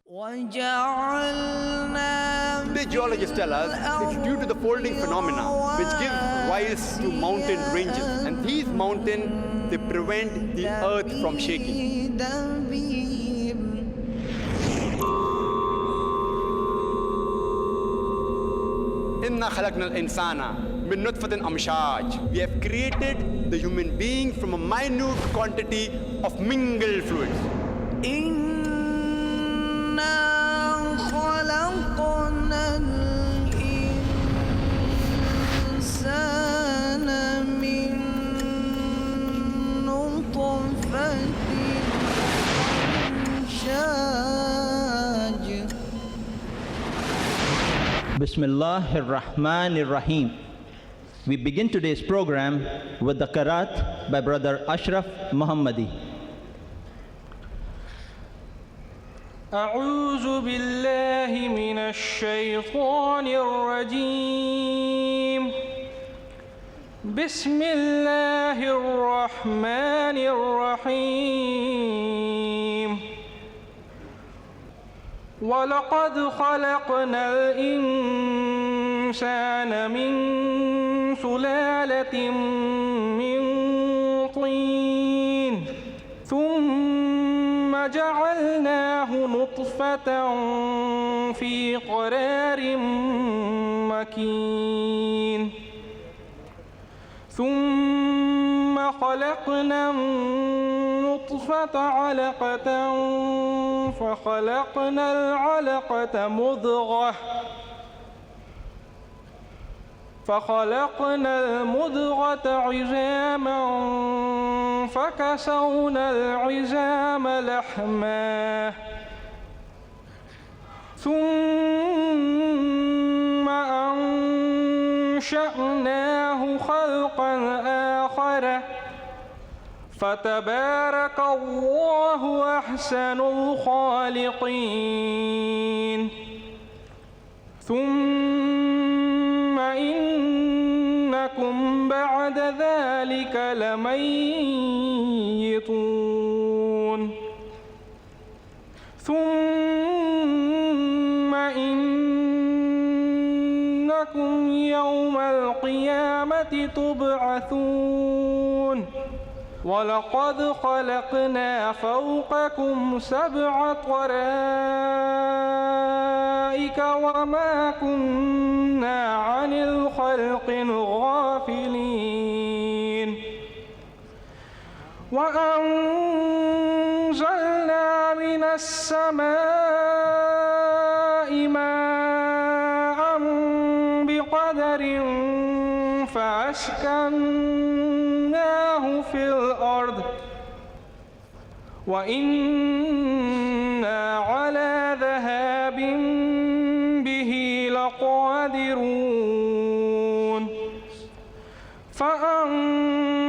The geologists tell us it's due to the folding phenomena which give rise to mountain ranges, and these mountains, they prevent the earth from shaking. Inna khalaqna al-insana min nutfatin amshaj. We have created the human being from a minute quantity of mingled fluids. Bismillahir Rahmanir Rahim. We begin today's program with the Qiraat by Brother Ashraf Muhammadi. أعوذ بالله من الشيطان الرجيم. بسم الله الرحمن الرحيم. ولقد خلقنا الإنسان من سلالة من طين ثم جعلناه نطفة في قرار مكين ثم خلقنا النطفة علقة فخلقنا العلقة مضغة فخلقنا المضغة عظاما فكسونا العظام لحما ثم أنشأناه خلقا آخر فتبارك الله أحسن الخالقين. ثم إنكم بعد ذلك لميتون ثم إنكم يوم القيامة تبعثون. ولقد خلقنا فوقكم 7 طرائق وما كنا عن الخلق غافلين. وأنزلنا من السماء ماء بقدر فأسكناه في الأرض وإنا على ذهاب به لقادرون.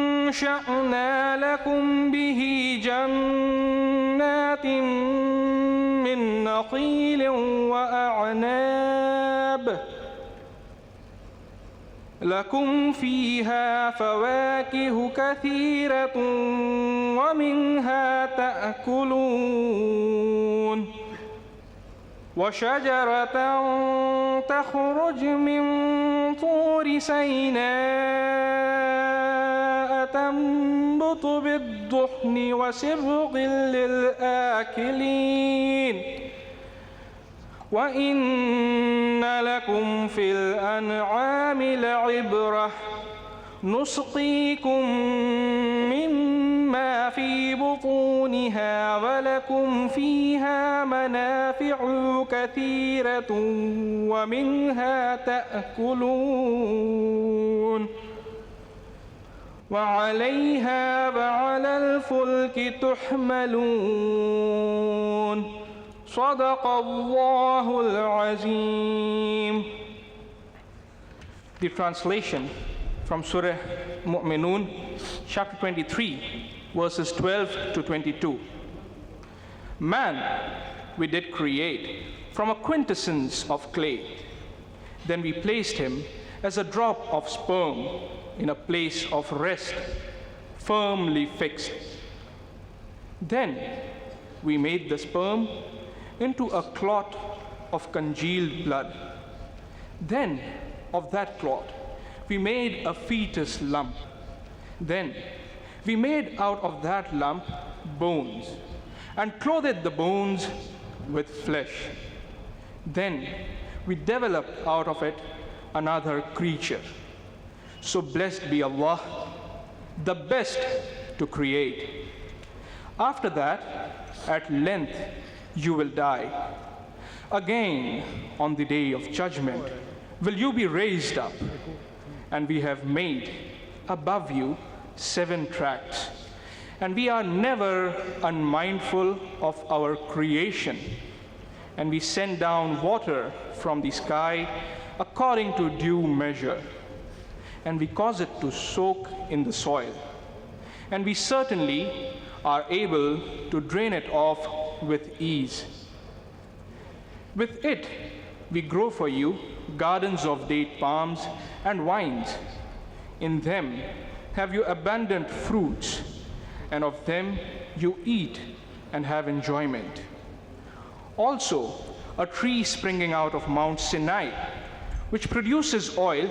فأنشأنا لكم به جنات من نخيل وأعناب لكم فيها فواكه كثيرة ومنها تأكلون. وشجرة تخرج من طور سيناء تنبت بالدحن وصبغ للآكلين. وإن لكم في الأنعام لعبرة نسقيكم مما في بطونها ولكم فيها منافع كثيرة ومنها تأكلون. وعليها وعلى الفلك تحملون. صدق الله العظيم. The translation from Surah Mu'minun, chapter 23, verses 12 to 22. Man we did create from a quintessence of clay. Then we placed him as a drop of sperm in a place of rest, firmly fixed. Then we made the sperm into a clot of congealed blood. Then, of that clot, we made a fetus lump. Then, we made out of that lump bones, and clothed the bones with flesh. Then, we developed out of it another creature. So blessed be Allah, the best to create. After that, at length, you will die. Again, on the day of judgment, will you be raised up. And we have made above you 7 tracts. And we are never unmindful of our creation. And we send down water from the sky according to due measure. And we cause it to soak in the soil. And we certainly are able to drain it off with ease. With it, we grow for you gardens of date palms and vines. In them have you abundant fruits, and of them you eat and have enjoyment. Also, a tree springing out of Mount Sinai, which produces oil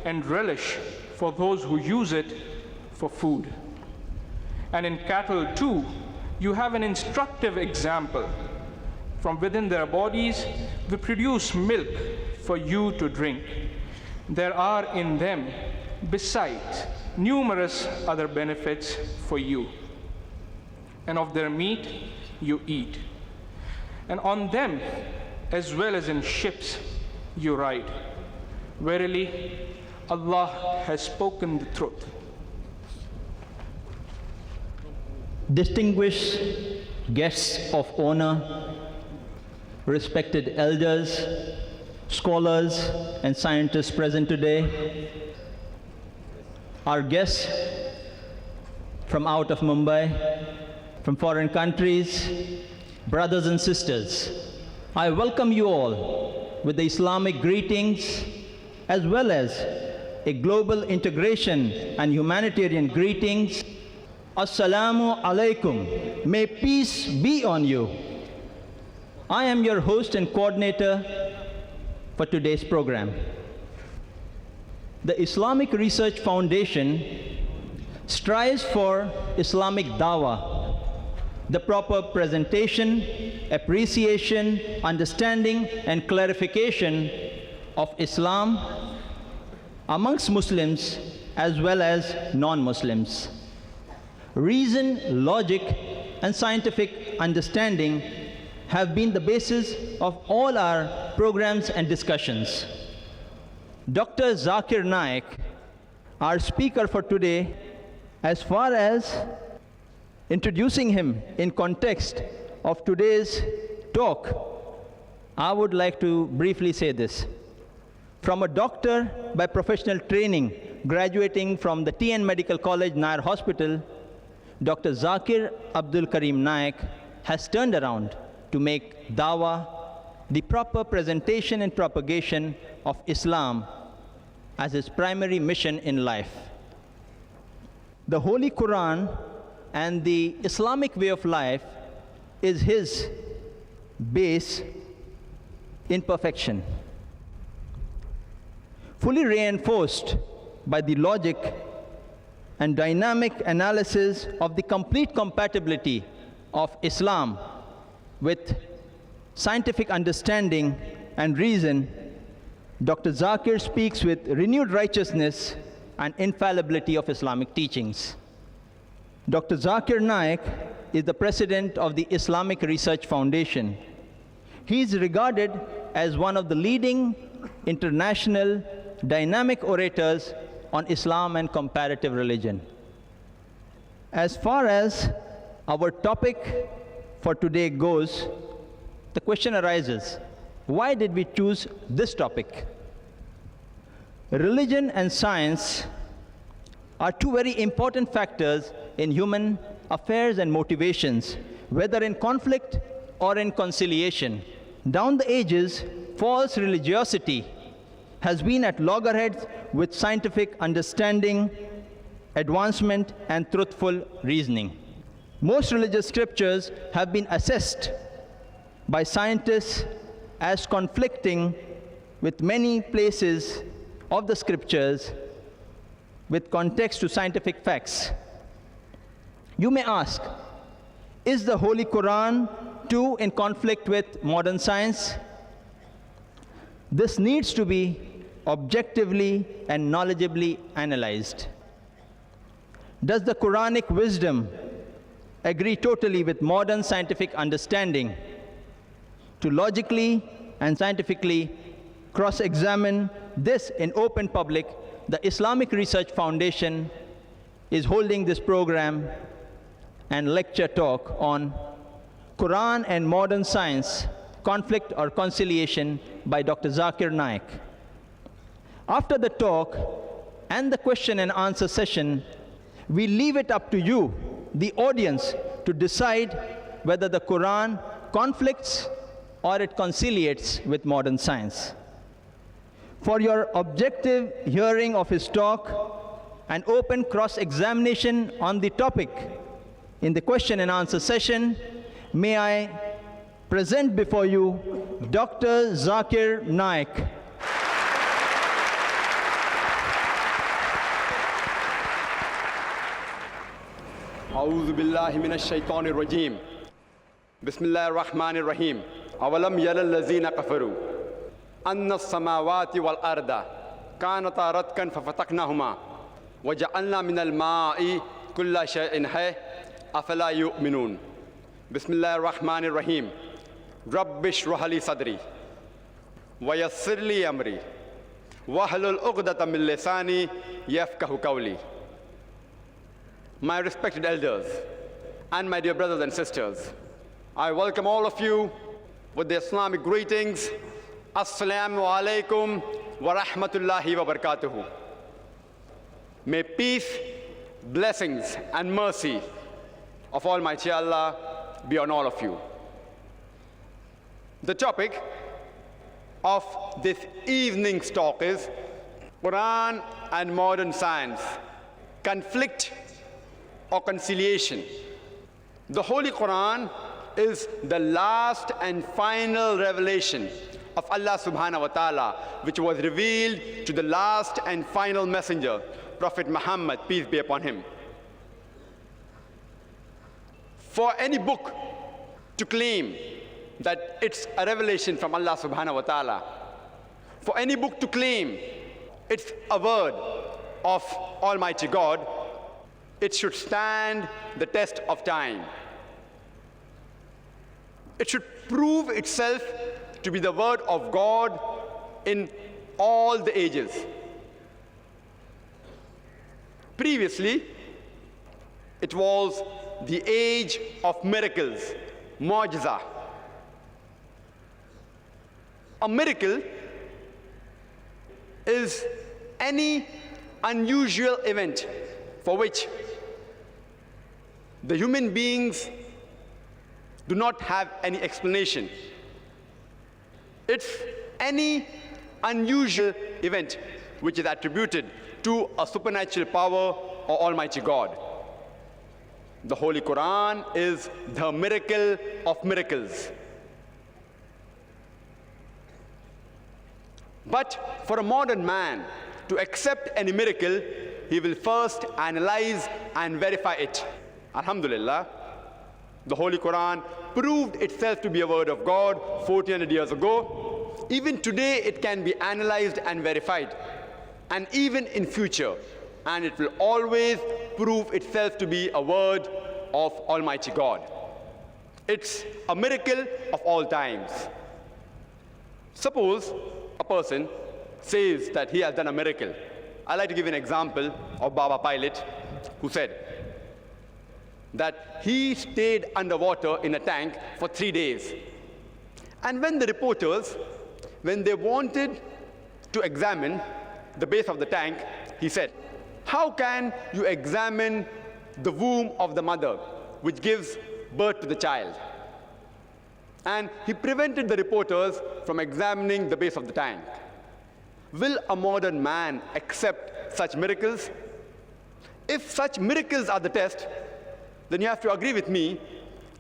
and relish for those who use it for food. And in cattle too, you have an instructive example. From within their bodies, we produce milk for you to drink. There are in them, besides, numerous other benefits for you. And of their meat you eat. And on them, as well as in ships, you ride. Verily, Allah has spoken the truth. Distinguished guests of honor, respected elders, scholars, and scientists present today, our guests from out of Mumbai, from foreign countries, brothers and sisters, I welcome you all with the Islamic greetings as well as a global integration and humanitarian greetings. Assalamu alaikum. May peace be on you. I am your host and coordinator for today's program. The Islamic Research Foundation strives for Islamic dawah, the proper presentation, appreciation, understanding, and clarification of Islam amongst Muslims as well as non-Muslims. Reason, logic, and scientific understanding have been the basis of all our programs and discussions. Dr. Zakir Naik, our speaker for today, as far as introducing him in context of today's talk, I would like to briefly say this. From a doctor by professional training, graduating from the TN Medical College, Nair Hospital, Dr. Zakir Abdul Karim Naik has turned around to make dawah, the proper presentation and propagation of Islam, as his primary mission in life. The Holy Qur'an and the Islamic way of life is his base in perfection, fully reinforced by the logic and dynamic analysis of the complete compatibility of Islam with scientific understanding and reason. Dr. Zakir speaks with renewed righteousness and infallibility of Islamic teachings. Dr. Zakir Naik is the president of the Islamic Research Foundation. He is regarded as one of the leading international dynamic orators on Islam and comparative religion. As far as our topic for today goes, the question arises, why did we choose this topic? Religion and science are two very important factors in human affairs and motivations, whether in conflict or in conciliation. Down the ages, false religiosity has been at loggerheads with scientific understanding, advancement, and truthful reasoning. Most religious scriptures have been assessed by scientists as conflicting with many places of the scriptures with context to scientific facts. You may ask, is the Holy Qur'an too in conflict with modern science? This needs to be objectively and knowledgeably analyzed. Does the Quranic wisdom agree totally with modern scientific understanding? To logically and scientifically cross-examine this in open public, the Islamic Research Foundation is holding this program and lecture talk on Qur'an and Modern Science, Conflict or Conciliation by Dr. Zakir Naik. After the talk and the question and answer session, we leave it up to you, the audience, to decide whether the Qur'an conflicts or it conciliates with modern science. For your objective hearing of his talk and open cross-examination on the topic in the question and answer session, may I present before you Dr. Zakir Naik. أعوذ بالله من الشيطان الرجيم بسم الله الرحمن الرحيم أولم يرى الذين كفروا أن السماوات والأرض كانتا رتقا ففتقناهما وجعلنا من الماء كل شيء حي أفلا يؤمنون بسم الله الرحمن الرحيم رب اشرح لي صدري ويسر لي أمري واحلل عقدة من لساني يفقهوا قولي. My respected elders and my dear brothers and sisters, I welcome all of you with the Islamic greetings. Assalamu alaikum wa rahmatullahi wa barakatuhu. May peace, blessings, and mercy of Almighty Allah be on all of you. The topic of this evening's talk is Quran and Modern Science, Conflict or Conciliation. The Holy Qur'an is the last and final revelation of Allah subhanahu wa ta'ala, which was revealed to the last and final messenger, Prophet Muhammad, peace be upon him. For any book to claim that it's a revelation from Allah subhanahu wa ta'ala, for any book to claim it's a word of Almighty God, it should stand the test of time. It should prove itself to be the word of God in all the ages. Previously, it was the age of miracles, mu'jiza. A miracle is any unusual event for which the human beings do not have any explanation. It's any unusual event which is attributed to a supernatural power or Almighty God. The Holy Qur'an is the miracle of miracles. But for a modern man to accept any miracle, he will first analyze and verify it. Alhamdulillah, the Holy Qur'an proved itself to be a word of God 1400 years ago. Even today it can be analyzed and verified, and even in future, and it will always prove itself to be a word of Almighty God. It's a miracle of all times. Suppose a person says that he has done a miracle. I'd like to give an example of Baba Pilot, who said that he stayed underwater in a tank for 3 days. And when the reporters, when they wanted to examine the base of the tank, he said, how can you examine the womb of the mother, which gives birth to the child? And he prevented the reporters from examining the base of the tank. Will a modern man accept such miracles? If such miracles are the test, then you have to agree with me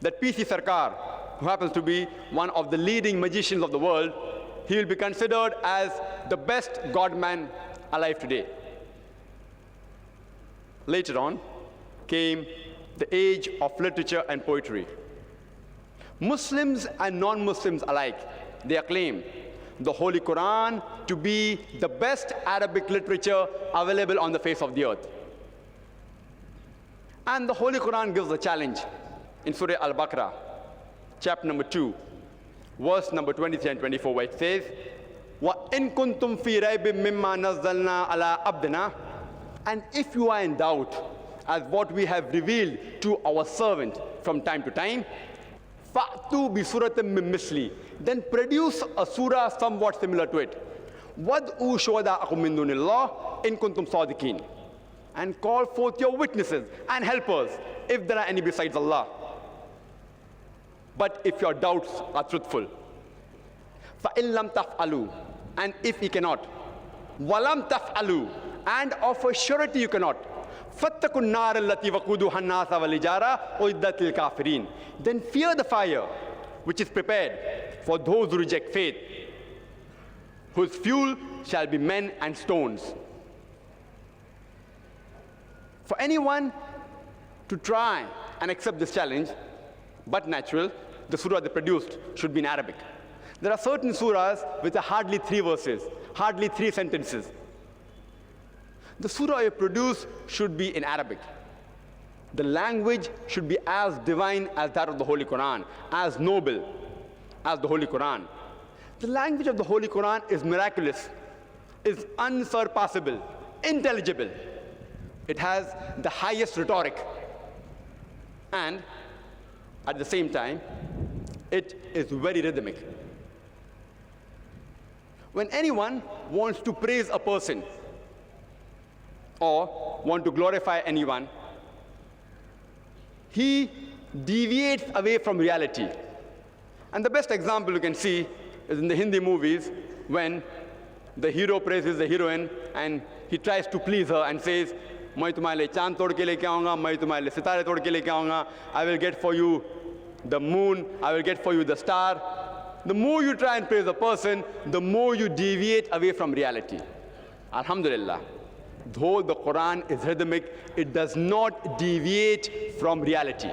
that PC Sarkar, who happens to be one of the leading magicians of the world, he will be considered as the best godman alive today. Later on came the age of literature and poetry. Muslims and non-Muslims alike, they acclaim the Holy Qur'an to be the best Arabic literature available on the face of the earth. And the Holy Qur'an gives a challenge in Surah Al-Baqarah, chapter number 2, verse number 23 and 24, where it says, وَإِن كُنْتُمْ فِي رَيْبٍ مِّمَّا نَزَّلْنَا عَلَىٰ عَبْدِنَا. And if you are in doubt as what we have revealed to our servant from time to time, فَأْتُوا بِسُورَةٍ مِّن مِّثْلِهِ. Then produce a surah somewhat similar to it. وَادْعُوا شُهَدَاءَكُم مِّن دُونِ اللَّهِ إِن كُنتُمْ صَادِقِينَ. And call forth your witnesses and helpers if there are any besides Allah. But if your doubts are truthful. فَإِن لَمْ تَفْعَلُوا. And if you cannot. وَلَمْ تَفْعَلُوا. And of a surety you cannot. فَاتَّقُوا النَّارَ الَّتِي وَقُودُهَا النَّاسَ وَالْحِجَارَةُ أُعِدَّتْ لِلْكَافِرِينَ. Then fear the fire which is prepared for those who reject faith, whose fuel shall be men and stones. For anyone to try and accept this challenge, but natural, the surah they produced should be in Arabic. There are certain surahs with hardly 3 verses, hardly 3 sentences. The surah you produce should be in Arabic. The language should be as divine as that of the Holy Qur'an, as noble as the Holy Qur'an. The language of the Holy Qur'an is miraculous, is unsurpassable, intelligible. It has the highest rhetoric. And at the same time, it is very rhythmic. When anyone wants to praise a person or want to glorify anyone, he deviates away from reality. And the best example you can see is in the Hindi movies when the hero praises the heroine and he tries to please her and says, मैं तुम्हारे लिए चांद तोड़ के लेके आऊँगा, मैं तुम्हारे लिए सितारे तोड़ के लेके आऊँगा, I will get for you the moon, I will get for you the star. The more you try and praise a person, the more you deviate away from reality. Alhamdulillah, though the Quran is rhythmic, it does not deviate from reality.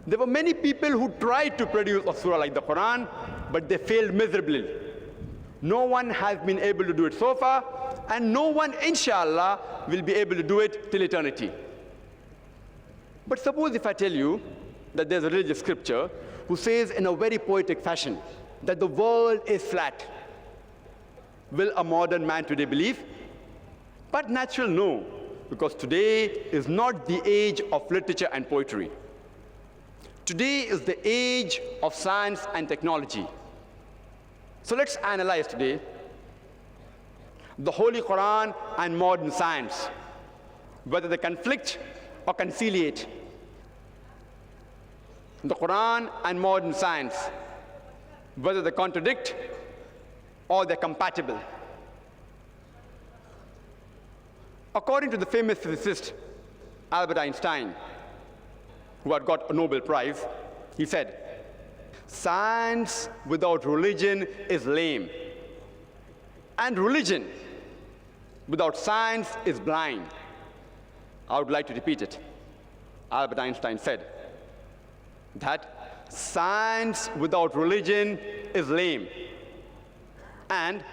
There were many people who tried to produce a surah like the Quran, but they failed miserably. No one has been able to do it so far, and no one, inshallah, will be able to do it till eternity. But suppose if I tell you that there's a religious scripture who says in a very poetic fashion that the world is flat. Will a modern man today believe? But natural, no, because today is not the age of literature and poetry. Today is the age of science and technology. So let's analyze today the Holy Qur'an and modern science, whether they conflict or conciliate. The Quran and modern science, whether they contradict or they're compatible. According to the famous physicist Albert Einstein, who had got a Nobel Prize, he said, "Science without religion is lame, and religion without science is blind." I would like to repeat it. Albert Einstein said that science without religion is lame, and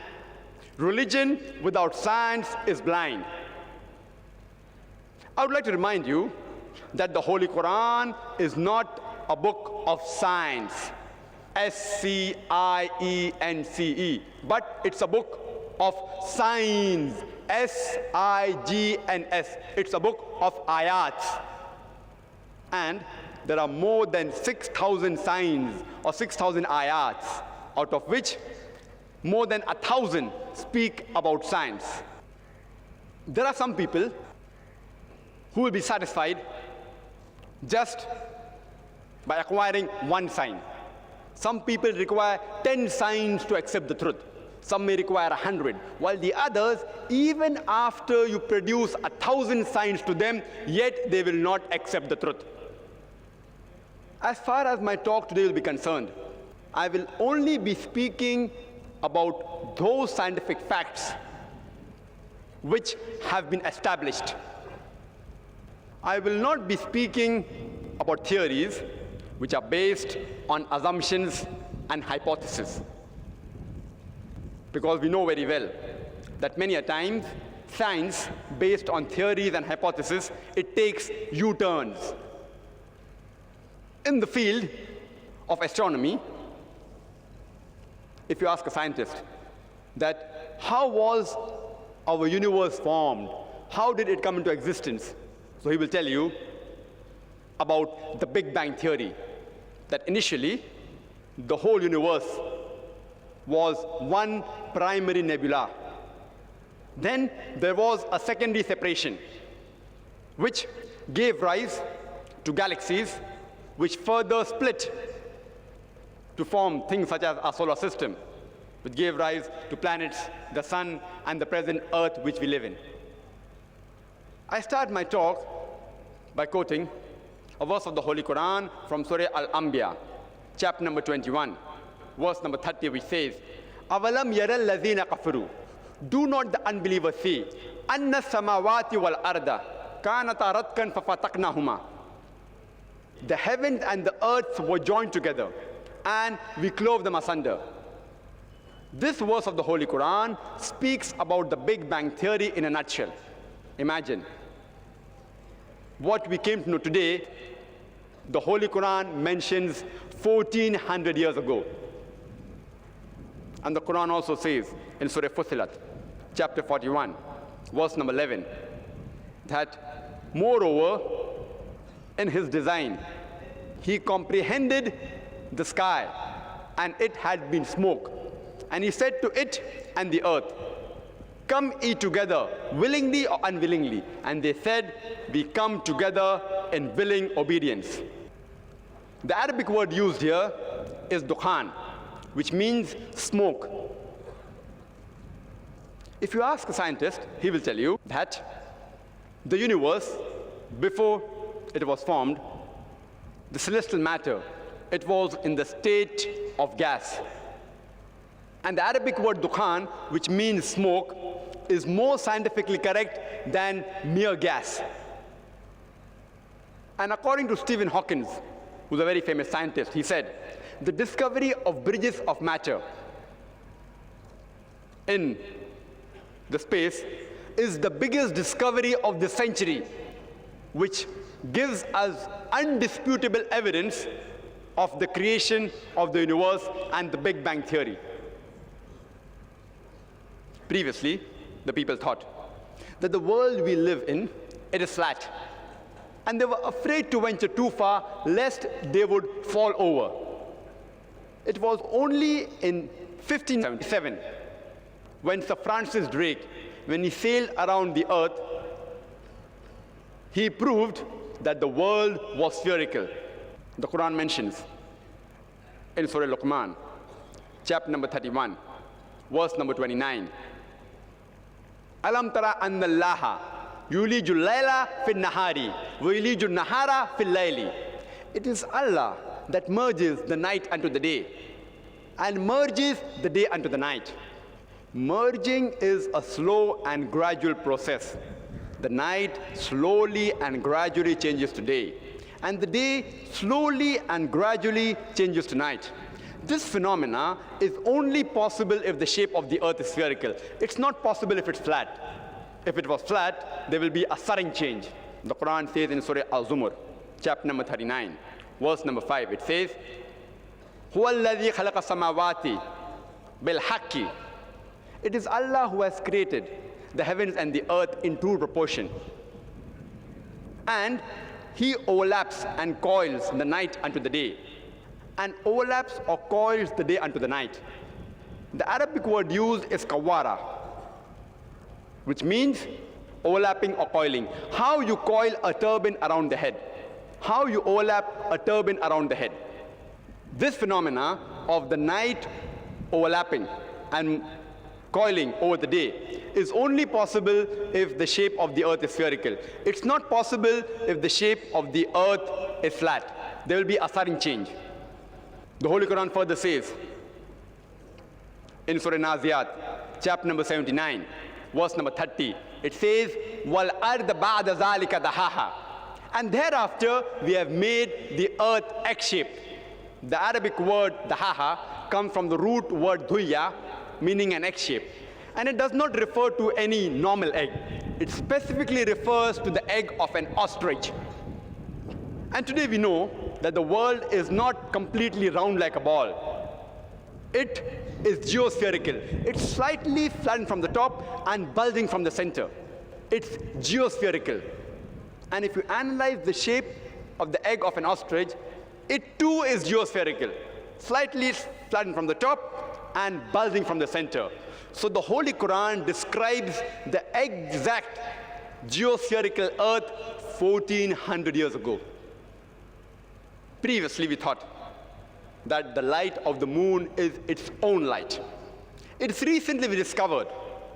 religion without science is blind. I would like to remind you that the Holy Qur'an is not a book of science, S-C-I-E-N-C-E, but it's a book of signs, S-I-G-N-S. It's a book of ayats. And there are more than 6,000 signs or 6,000 ayats, out of which more than 1,000 speak about science. There are some people who will be satisfied just by acquiring one sign. Some people require 10 signs to accept the truth. Some may require 100, while the others, even after you produce 1,000 signs to them, yet they will not accept the truth. As far as my talk today will be concerned, I will only be speaking about those scientific facts which have been established. I will not be speaking about theories which are based on assumptions and hypotheses, because we know very well that many a times science based on theories and hypotheses, it takes U-turns. In the field of astronomy, if you ask a scientist that how was our universe formed, how did it come into existence, so he will tell you about the Big Bang theory, that initially the whole universe was one primary nebula. Then there was a secondary separation, which gave rise to galaxies, which further split to form things such as our solar system, which gave rise to planets, the sun, and the present Earth which we live in. I start my talk by quoting a verse of the Holy Qur'an from Surah Al-Anbiya, chapter number 21, verse number 30, which says, "Avalam yara allazina kafaru." Do not the unbelievers see, "Anna samawati wal arda kanata ratkan fafataknahuma." The heavens and the earth were joined together, and we clove them asunder. This verse of the Holy Qur'an speaks about the Big Bang theory in a nutshell. Imagine what we came to know today, the Holy Qur'an mentions 1400 years ago. And the Qur'an also says in Surah Fussilat, chapter 41, verse number 11, that moreover, in his design, he comprehended the sky, and it had been smoke. And he said to it and the earth, "Come ye together, willingly or unwillingly." And they said, "We come together in willing obedience." The Arabic word used here is dukhan, which means smoke. If you ask a scientist, he will tell you that the universe, before it was formed, the celestial matter, it was in the state of gas. And the Arabic word dukhan, which means smoke, is more scientifically correct than mere gas. And according to Stephen Hawking, who's a very famous scientist, he said, the discovery of bridges of matter in the space is the biggest discovery of the century, which gives us undisputable evidence of the creation of the universe and the Big Bang theory. Previously, the people thought that the world we live in, it is flat. And they were afraid to venture too far lest they would fall over. It was only in 1577 when Sir Francis Drake, when he sailed around the earth, he proved that the world was spherical. The Quran mentions in Surah Luqman, chapter number 31, verse number 29, "Alam tara anna Allaha yuliju layla fil nahari wa yuliju nahara fil layli." It is Allah that merges the night unto the day and merges the day unto the night. Merging is a slow and gradual process. The night slowly and gradually changes to day, and the day slowly and gradually changes to night. This phenomena is only possible if the shape of the earth is spherical. It's not possible if it's flat. If it was flat, there will be a sudden change. The Quran says in Surah Al-Zumar, chapter number 39, verse number 5, it says, "Huwa alladhi khalaqa samawati bil haqqi." It is Allah who has created the heavens and the earth in true proportion. And he overlaps and coils the night unto the day, and overlaps or coils the day unto the night. The Arabic word used is kawara, which means overlapping or coiling. How you coil a turban around the head, how you overlap a turban around the head. This phenomena of the night overlapping and coiling over the day is only possible if the shape of the earth is spherical. It's not possible if the shape of the earth is flat. there will be a sudden change. The Holy Qur'an further says in Surah Naziyat, chapter number 79, verse number 30, it says, وَالْأَرْضَ بَعْدَ ذَلِكَ دَحَاهَا. And thereafter, we have made the earth egg-shaped. The Arabic word dahaha comes from the root word dhuya, meaning an egg shape. And it does not refer to any normal egg. It specifically refers to the egg of an ostrich. And today we know that the world is not completely round like a ball. It is geospherical. It's slightly flattened from the top and bulging from the center. It's geospherical. And if you analyze the shape of the egg of an ostrich, it too is geospherical, slightly flattened from the top and bulging from the center. So the Holy Qur'an describes the exact geospherical earth 1400 years ago. Previously we thought that the light of the moon is its own light. It's recently we discovered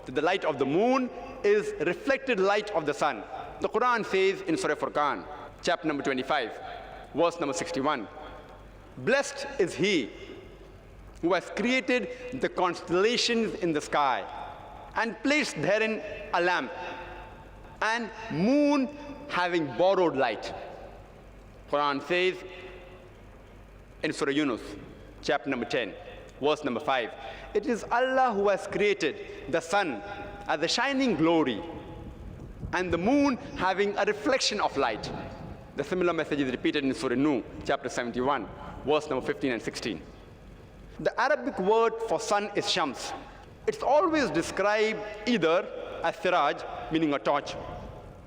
that the light of the moon is reflected light of the sun. The Quran says in Surah Furqan, chapter number 25, verse number 61, blessed is he who has created the constellations in the sky and placed therein a lamp and moon having borrowed light. Quran says in Surah Yunus, chapter number 10, verse number 5, it is Allah who has created the sun as a shining glory and the moon having a reflection of light. The similar message is repeated in Surah Nuh, chapter 71, verse number 15 and 16. The Arabic word for sun is shams. It's always described either as siraj, meaning a torch,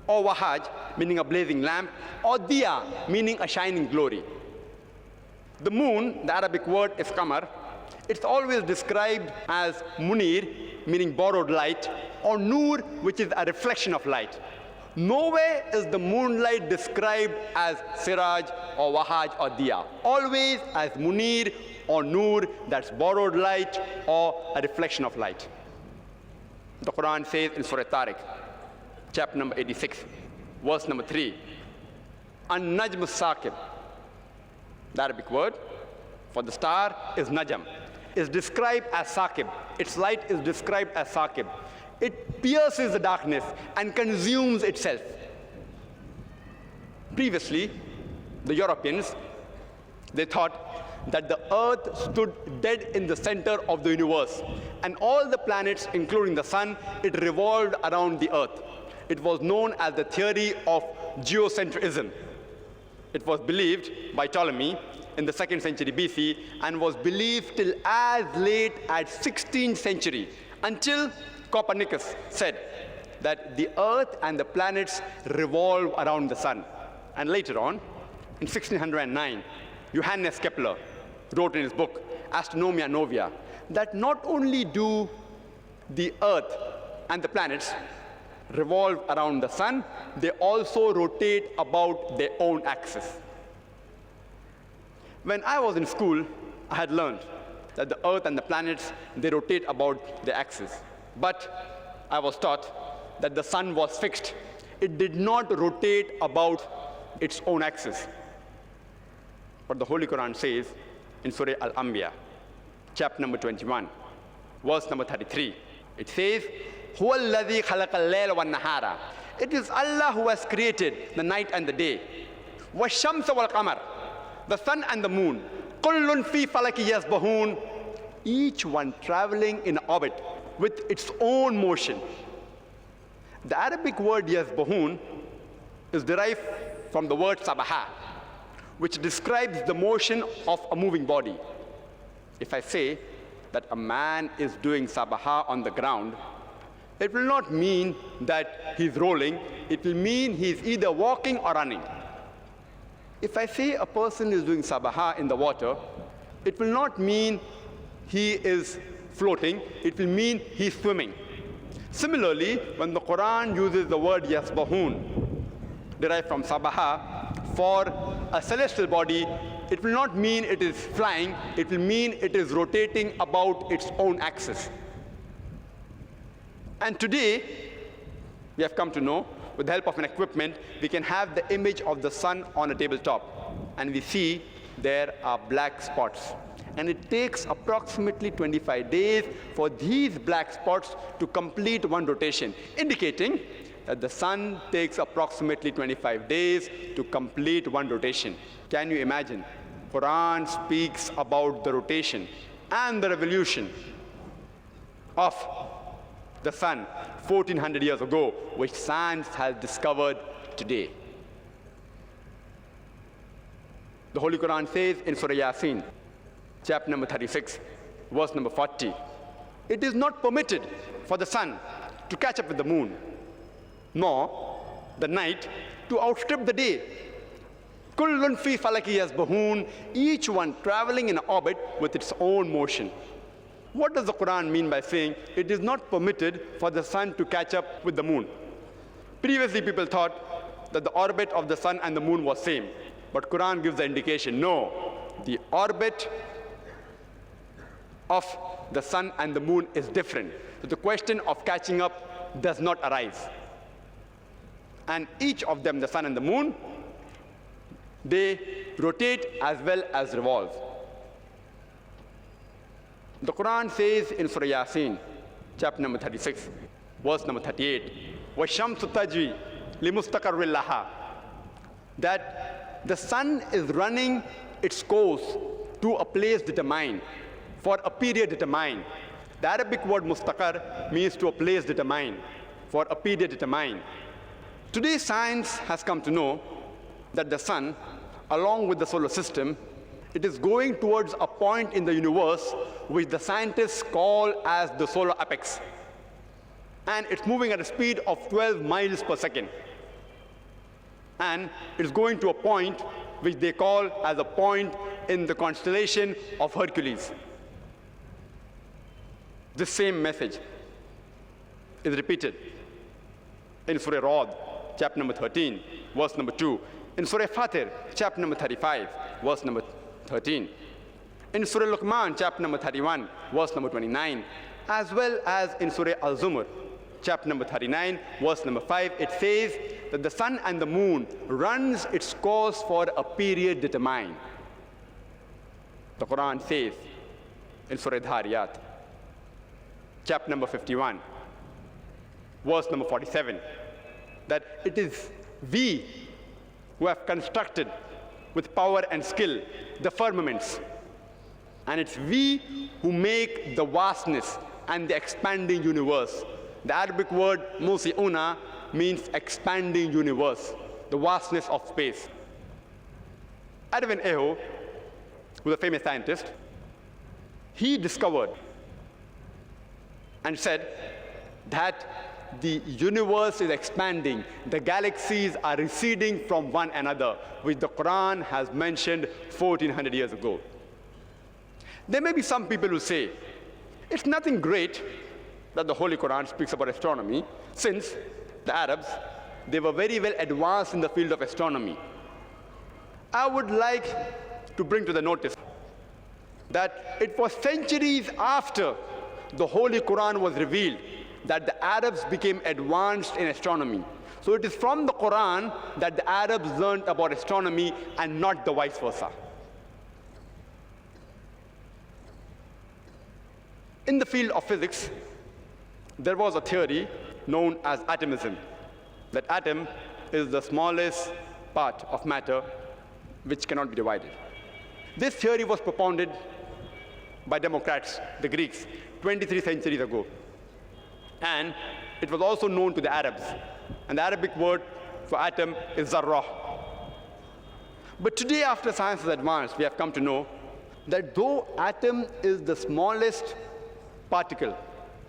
or wahaj, meaning a blazing lamp, or diya, meaning a shining glory. The moon, the Arabic word is qamar. It's always described as munir, meaning borrowed light, or nur, which is a reflection of light. Nowhere is the moonlight described as siraj or wahaj or diya. Always as munir or nur, that's borrowed light or a reflection of light. The Quran says in Surah Tariq, chapter number 86, verse number 3, An-Najm Saqib. The Arabic word for the star is najam. Is described as saqib. Its light is described as saqib. It pierces the darkness and consumes itself. Previously, the Europeans, they thought that the earth stood dead in the center of the universe, and all the planets, including the sun, it revolved around the earth. It was known as the theory of geocentrism. It was believed by Ptolemy in the 2nd century BC and was believed till as late as 16th century, until Copernicus said that the earth and the planets revolve around the sun. And later on, in 1609, Johannes Kepler wrote in his book, Astronomy and Novia, that not only do the earth and the planets revolve around the sun, they also rotate about their own axis. When I was in school, I had learned that the earth and the planets, they rotate about their axis. But I was taught that the sun was fixed. It did not rotate about its own axis. But the Holy Quran says in Surah Al-Anbiya, chapter number 21, verse number 33, it says, هُوَ الَّذِي خَلَقَ اللَّيْلَ وَالنَّهَارَ. It is Allah who has created the night and the day. وَالشَّمْسَ وَالْقَمَرَ. The sun and the moon. كُلٌّ فِي فَلَكِ يَسْبَحُونَ. Each one traveling in orbit with its own motion. The Arabic word yasbahun is derived from the word sabaha, which describes the motion of a moving body. If I say that a man is doing sabaha on the ground, it will not mean that he's rolling. It will mean he's either walking or running. If I say a person is doing sabaha in the water, it will not mean he is floating. It will mean he's swimming. Similarly, when the Quran uses the word yasbahun, derived from sabaha, for a celestial body, it will not mean it is flying. It will mean it is rotating about its own axis. And today, we have come to know, with the help of an equipment, we can have the image of the sun on a tabletop. and we see there are black spots. And it takes approximately 25 days for these black spots to complete one rotation, indicating that the sun takes approximately 25 days to complete one rotation. Can you imagine? Quran speaks about the rotation and the revolution of the sun 1400 years ago, which science has discovered today. The Holy Qur'an says in Surah Yasin, chapter number 36, verse number 40, it is not permitted for the sun to catch up with the moon, nor the night to outstrip the day. Kullun fi falaki yasbahun, each one traveling in orbit with its own motion. What does the Quran mean by saying it is not permitted for the sun to catch up with the moon? Previously, people thought that the orbit of the sun and the moon was same, but Quran gives the indication, no, the orbit of the sun and the moon is different. So the question of catching up does not arise. And each of them, the sun and the moon, they rotate as well as revolve. The Quran says in Surah Yasin, chapter number 36, verse number 38, وَالشَّمْسُ تَجْرِي لِمُسْتَقَرٍّ لَهَا, that the sun is running its course to a place determined, for a period determined. The Arabic word mustaqar means to a place determined, for a period determined. Today, science has come to know that the sun, along with the solar system, it is going towards a point in the universe which the scientists call as the solar apex. And it's moving at a speed of 12 miles per second. And it's going to a point which they call as a point in the constellation of Hercules. This same message is repeated in Surah Ra'd, chapter number 13, verse number 2. In Surah Fatir, chapter number 35, verse number 13. In Surah Luqman, chapter number 31, verse number 29, as well as in Surah Al-Zumar, chapter number 39, verse number 5, it says that the sun and the moon runs its course for a period determined. The Quran says in Surah Dhariyat, chapter number 51, verse number 47, that it is we who have constructed with power and skill the firmaments, and it's we who make the vastness and the expanding universe. The Arabic word musi'una means expanding universe, the vastness of space. Edwin Eho, who's a famous scientist, he discovered and said that the universe is expanding, the galaxies are receding from one another, which the Quran has mentioned 1400 years ago. There may be some people who say, it's nothing great that the Holy Quran speaks about astronomy, since the Arabs, they were very well advanced in the field of astronomy. I would like to bring to the notice that it was centuries after the Holy Quran was revealed that the Arabs became advanced in astronomy. So it is from the Quran that the Arabs learned about astronomy and not the vice versa. In the field of physics, there was a theory known as atomism, that atom is the smallest part of matter which cannot be divided. This theory was propounded by Democrats, the Greeks, 23 centuries ago. And it was also known to the Arabs. And the Arabic word for atom is zarrah. But today, after science has advanced, we have come to know that though atom is the smallest particle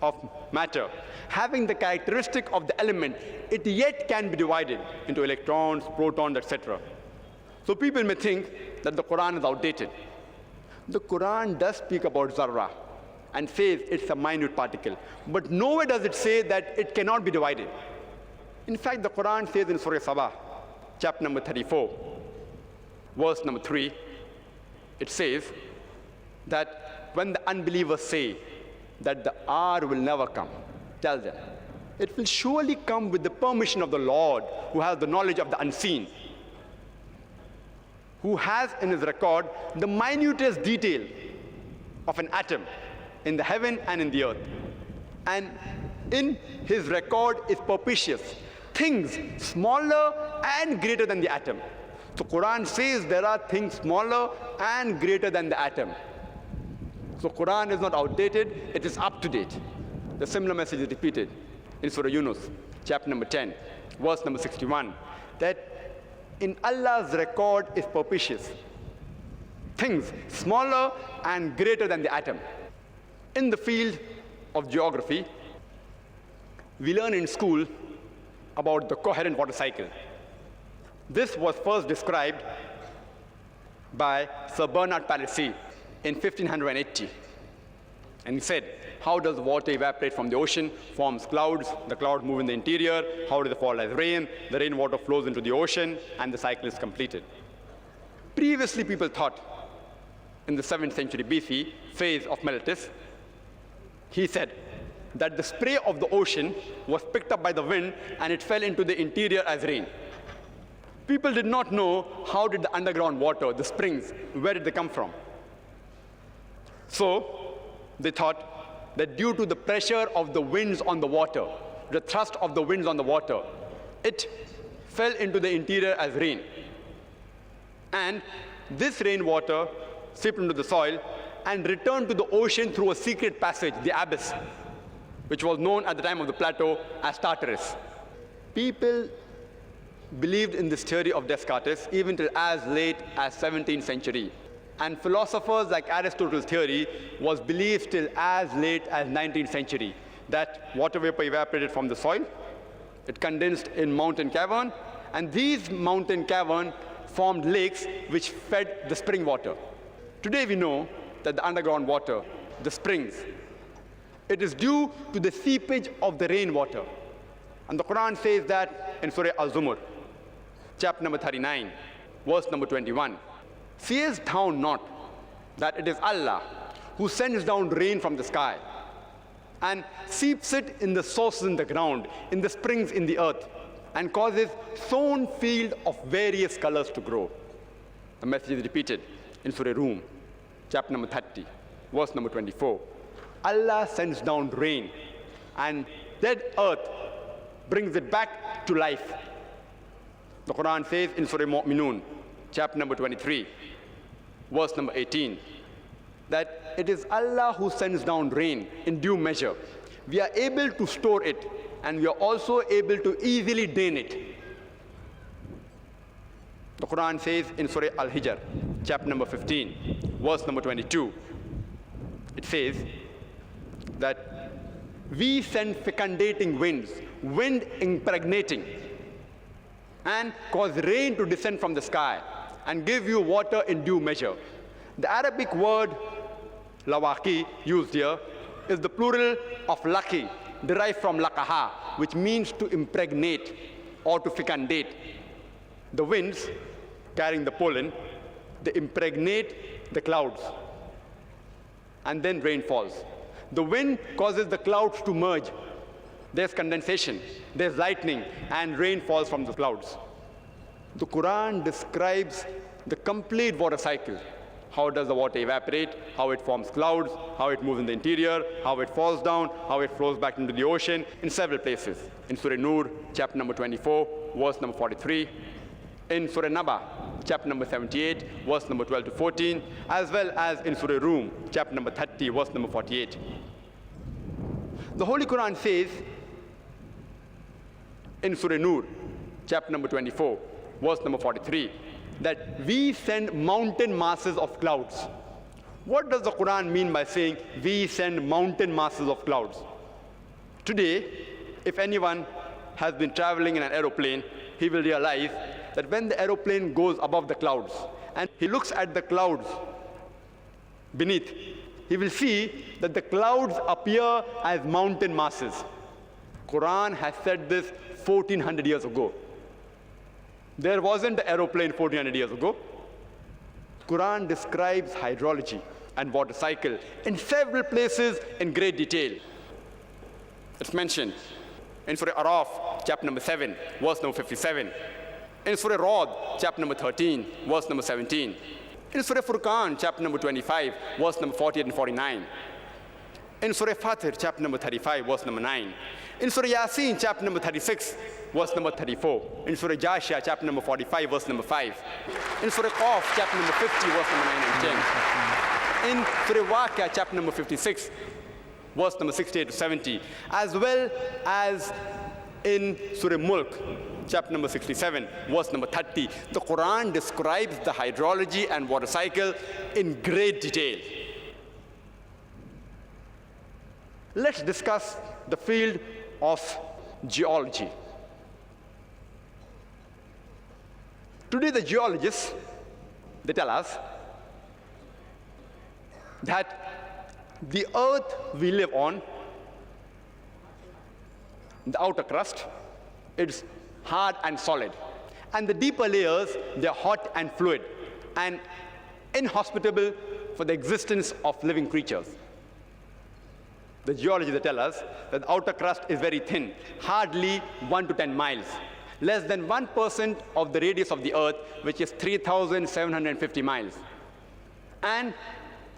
of matter, having the characteristic of the element, it yet can be divided into electrons, protons, etc. So people may think that the Quran is outdated. The Quran does speak about zarrah and says it's a minute particle, but nowhere does it say that it cannot be divided. In fact, the Quran says in Surah Sabah, chapter number 34, verse number 3, it says that when the unbelievers say that the hour will never come, tell them, it will surely come with the permission of the Lord who has the knowledge of the unseen. who has in his record the minutest detail of an atom in the heaven and in the earth. And in his record is perpetuous, things smaller and greater than the atom. So Quran says there are things smaller and greater than the atom. So Quran is not outdated, it is up to date. The similar message is repeated in Surah Yunus, chapter number 10, verse number 61, that in Allah's record is perpetuous, things smaller and greater than the atom. In the field of geography, we learn in school about the coherent water cycle. This was first described by Sir Bernard Palissy in 1580. And he said, how does water evaporate from the ocean, forms clouds, the clouds move in the interior, how does it fall as rain, the rainwater flows into the ocean, and the cycle is completed. Previously, people thought, in the 7th century BC, phase of Meletus, he said that the spray of the ocean was picked up by the wind and it fell into the interior as rain. People did not know how did the underground water, the springs, where did they come from? So they thought that due to the pressure of the winds on the water, the thrust of the winds on the water, it fell into the interior as rain. And this rainwater seeped into the soil and returned to the ocean through a secret passage, the abyss, which was known at the time of the plateau as Tartarus. People believed in this theory of Descartes even till as late as 17th century. And philosophers like Aristotle's theory was believed till as late as 19th century, that water vapor evaporated from the soil, it condensed in mountain cavern, and these mountain caverns formed lakes which fed the spring water. Today we know that the underground water, the springs, it is due to the seepage of the rainwater. And the Quran says that in Surah Al-Zumar, chapter number 39, verse number 21. Seest thou not that it is Allah who sends down rain from the sky and seeps it in the sources in the ground, in the springs in the earth, and causes sown field of various colors to grow? The message is repeated in Surah Rum, chapter number 30, verse number 24. Allah sends down rain, and dead earth brings it back to life. The Quran says in Surah Mu'minun, chapter number 23, verse number 18, that it is Allah who sends down rain in due measure. We are able to store it, and we are also able to easily drain it. The Quran says in Surah Al-Hijr, chapter number 15, verse number 22, it says that we send fecundating winds, wind impregnating, and cause rain to descend from the sky, and give you water in due measure. The Arabic word lawaki used here is the plural of laki, derived from lakaha, which means to impregnate or to fecundate. The winds carrying the pollen, they impregnate the clouds, and then rain falls. The wind causes the clouds to merge. There's condensation, there's lightning, and rain falls from the clouds. The Quran describes the complete water cycle. How does the water evaporate, how it forms clouds, how it moves in the interior, how it falls down, how it flows back into the ocean, in several places. In Surah Nur, chapter number 24, verse number 43. In Surah Naba, chapter number 78, verse number 12 to 14, as well as in Surah Rum, chapter number 30, verse number 48. The Holy Quran says in Surah Nur, chapter number 24, verse number 43, that we send mountain masses of clouds. What does the Quran mean by saying we send mountain masses of clouds? Today, if anyone has been traveling in an aeroplane, he will realize that when the aeroplane goes above the clouds and he looks at the clouds beneath, he will see that the clouds appear as mountain masses. Quran has said this 1400 years ago. There wasn't an aeroplane 1400 years ago. Quran describes hydrology and water cycle in several places in great detail. It's mentioned in Surah Araf, chapter number 7, verse number 57, In Surah Rod, chapter number 13, verse number 17. In Surah Furqan, chapter number 25, verse number 48 and 49. In Surah Fatir, chapter number 35, verse number 9. In Surah Yasin, chapter number 36, verse number 34. In Surah Jashia, chapter number 45, verse number 5. In Surah Qaf, chapter number 50, verse number 9 and 10. In Surah Waqia, chapter number 56, verse number 68 to 70. As well as in Surah Mulk, chapter number 67, verse number 30. The Quran describes the hydrology and water cycle in great detail. Let's discuss the field of geology. Today, the geologists, they tell us that the earth we live on, the outer crust, it's hard and solid. And the deeper layers, they're hot and fluid and inhospitable for the existence of living creatures. The geologists, they tell us that the outer crust is very thin, hardly 1 to 10 miles. Less than 1% of the radius of the earth, which is 3,750 miles. And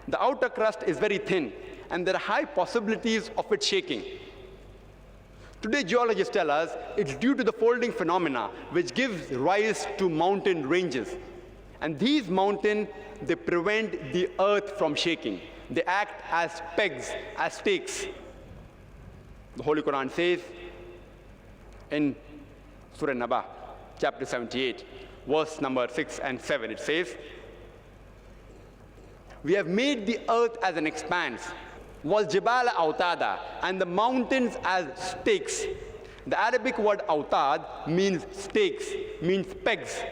the outer crust is very thin, and there are high possibilities of it shaking. Today, geologists tell us it's due to the folding phenomena, which gives rise to mountain ranges. And these mountains, they prevent the earth from shaking. They act as pegs, as stakes. The Holy Qur'an says in Surah Naba, chapter 78, verse number 6 and 7, it says, "We have made the earth as an expanse, wal jibala autada, and the mountains as stakes." The Arabic word autad means stakes, means pegs,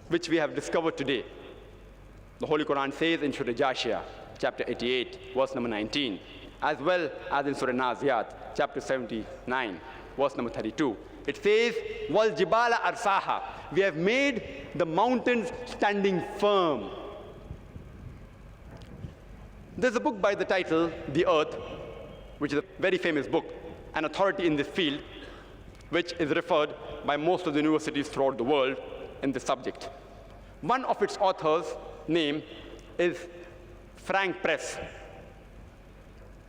which we have discovered today. The Holy Quran says in Surah Jashia, chapter 88, verse number 19, as well as in Surah Naziyat, chapter 79, verse number 32. It says, "Wal jibala arsaha." We have made the mountains standing firm. There's a book by the title, The Earth, which is a very famous book, an authority in this field, which is referred by most of the universities throughout the world in this subject. One of its authors' name is Frank Press.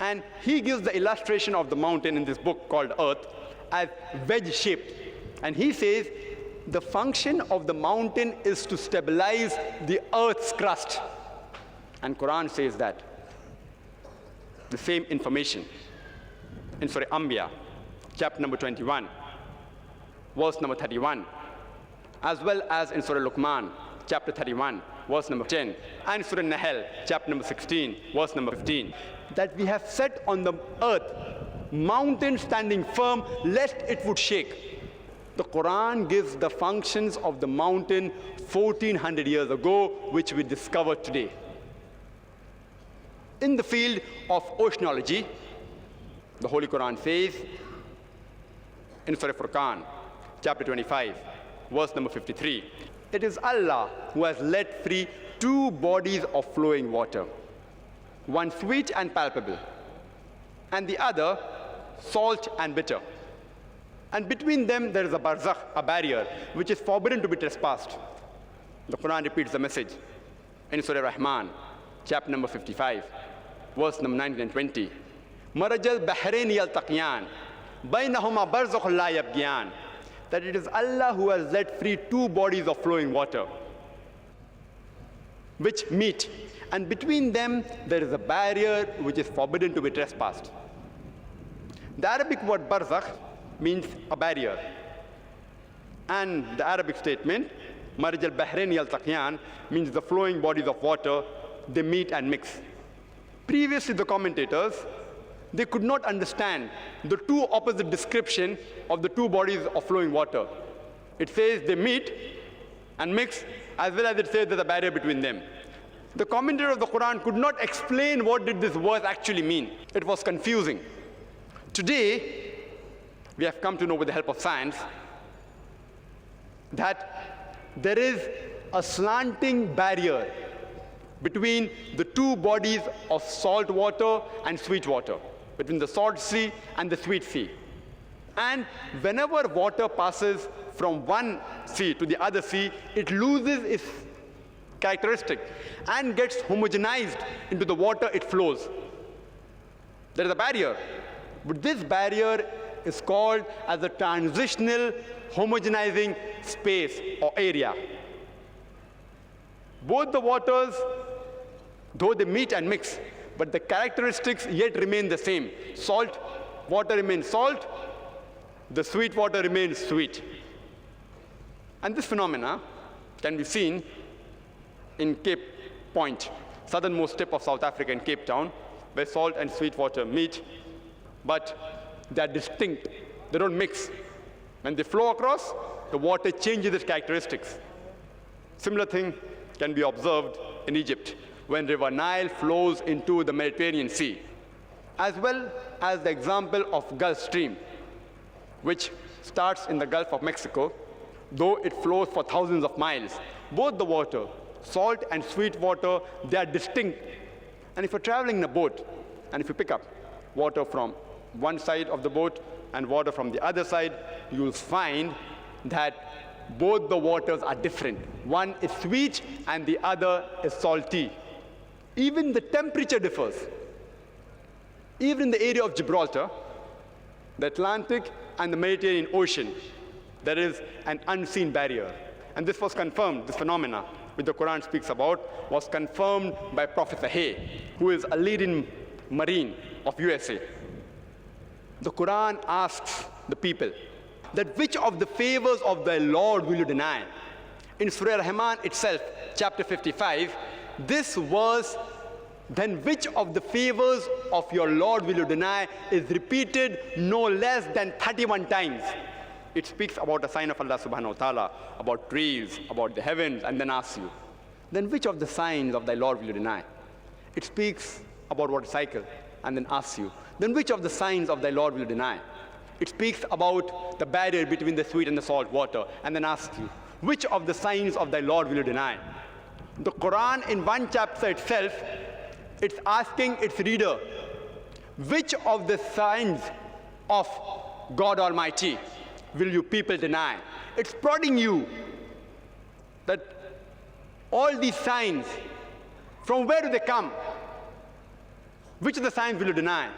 And he gives the illustration of the mountain in this book called Earth as wedge-shaped. And he says the function of the mountain is to stabilize the earth's crust. And Quran says that. The same information in Surah Anbiya, chapter number 21, verse number 31, as well as in Surah Luqman, chapter 31, verse number 10, and Surah Nahl, chapter number 16, verse number 15, that we have set on the earth mountain standing firm, lest it would shake. The Quran gives the functions of the mountain 1400 years ago, which we discovered today. In the field of oceanology, the Holy Quran says in Surah Furqan, chapter 25, verse number 53, "It is Allah who has let free two bodies of flowing water, one sweet and palpable, and the other salt and bitter. And between them there is a barzakh, a barrier, which is forbidden to be trespassed." The Quran repeats the message in Surah Rahman, chapter number 55, verse number 19 and 20. "Marajal bahrain yaltaqiyan, bainahuma barzakh la yabghiyan." That it is Allah who has let free two bodies of flowing water, which meet, and between them there is a barrier which is forbidden to be trespassed. The Arabic word barzakh means a barrier, and the Arabic statement, "Maraj al-Bahrain yaltaqiyan," means the flowing bodies of water, they meet and mix. Previously, the commentators, they could not understand the two opposite description of the two bodies of flowing water. It says they meet and mix, as well as it says there's a barrier between them. The commentator of the Quran could not explain what did this verse actually mean. It was confusing. Today, we have come to know with the help of science that there is a slanting barrier between the two bodies of salt water and sweet water, between the salt sea and the sweet sea. And whenever water passes from one sea to the other sea, it loses its characteristic and gets homogenized into the water it flows. There is a barrier, but this barrier is called as a transitional homogenizing space or area. Both the waters, though they meet and mix, but the characteristics yet remain the same. Salt water remains salt, the sweet water remains sweet. And this phenomena can be seen in Cape Point, southernmost tip of South Africa in Cape Town, where salt and sweet water meet, but they are distinct. They don't mix. When they flow across, the water changes its characteristics. Similar thing can be observed in Egypt when River Nile flows into the Mediterranean Sea, as well as the example of Gulf Stream, which starts in the Gulf of Mexico, though it flows for thousands of miles. Both the water, salt and sweet water, they are distinct. And if you're traveling in a boat, and if you pick up water from one side of the boat and water from the other side, you'll find that both the waters are different. One is sweet and the other is salty. Even the temperature differs. Even in the area of Gibraltar, the Atlantic and the Mediterranean Ocean, there is an unseen barrier. And this was confirmed, this phenomena, which the Quran speaks about, was confirmed by Professor Hay, who is a leading Marine of USA. The Quran asks the people that which of the favors of the Lord will you deny? In Surah Rahman itself, chapter 55, this verse, then which of the favors of your Lord will you deny, is repeated no less than 31 times. It speaks about a sign of Allah subhanahu wa ta'ala, about trees, about the heavens, and then asks you, then which of the signs of thy Lord will you deny? It speaks about water cycle, and then asks you, then which of the signs of thy Lord will you deny? It speaks about the barrier between the sweet and the salt water, and then asks you, which of the signs of thy Lord will you deny? The Quran in one chapter itself, it's asking its reader, which of the signs of God Almighty will you people deny? It's prodding you that all these signs, from where do they come? Which of the signs will you deny?